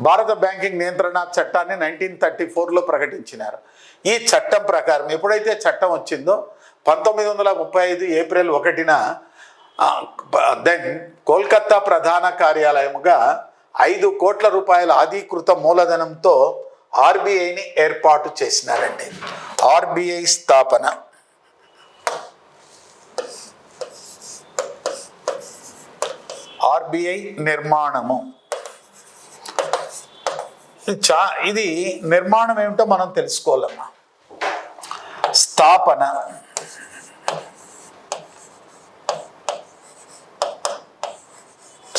భారత బ్యాంకింగ్ నియంత్రణ చట్టాన్ని 1934లో ప్రకటించినారు. ఈ చట్టం ప్రకారం ఎప్పుడైతే చట్టం వచ్చిందో 1935 ఏప్రిల్ 1న దెన్ కోల్కతా ప్రధాన కార్యాలయముగా 5 కోట్ల రూపాయల అధీకృత మూలధనంతో ఆర్బీఐని ఏర్పాటు చేసినారండి. ఆర్బీఐ స్థాపన. ఆర్బీఐ నిర్మాణము. ఇది నిర్మాణం ఏమిటో మనం తెలుసుకోవాలమ్మా. స్థాపన.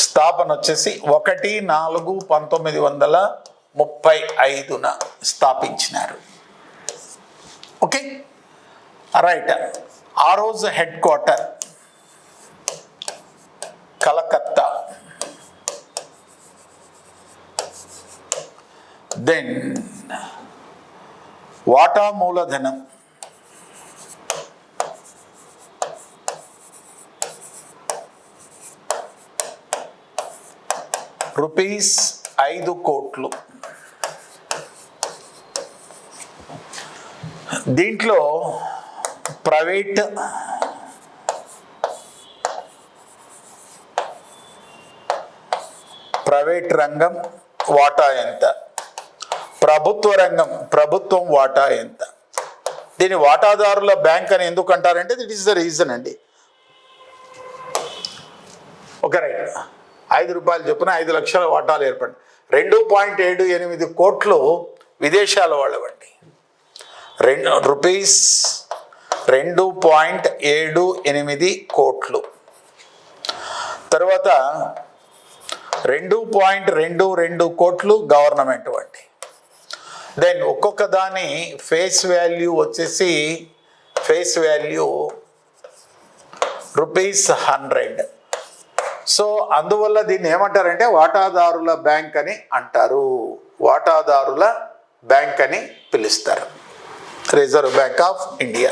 స్థాపన వచ్చేసి 1/4/1935న స్థాపించినారు. Okay right. ఆ రోజు హెడ్ క్వార్టర్ కలకత్తా. దెన్ వాటా మూలధనం రూపీస్ 5 కోట్లు. దీంట్లో ప్రైవేట్ రంగం వాటా ఎంత, ప్రభుత్వం వాటా ఎంత. దీని వాటాదారుల బ్యాంక్ అని ఎందుకు అంటారంటే దిట్ ఈస్ ద రీజన్ అండి. Okay right. 5 రూపాయలు చొప్పున 5 లక్షల వాటాలు ఏర్పడి 2.78 కోట్లు విదేశాల వాళ్ళవండి. రూపీస్ 2.78 కోట్లు. తర్వాత 2.22 కోట్లు గవర్నమెంట్ వంటి. దెన్ ఒక్కొక్క దాని ఫేస్ వాల్యూ వచ్చేసి రూపీస్ 100. సో అందువల్ల దీన్ని ఏమంటారంటే వాటాదారుల బ్యాంక్ అని అంటారు. వాటాదారుల బ్యాంక్ అని పిలుస్తారు. Reserve bank of India.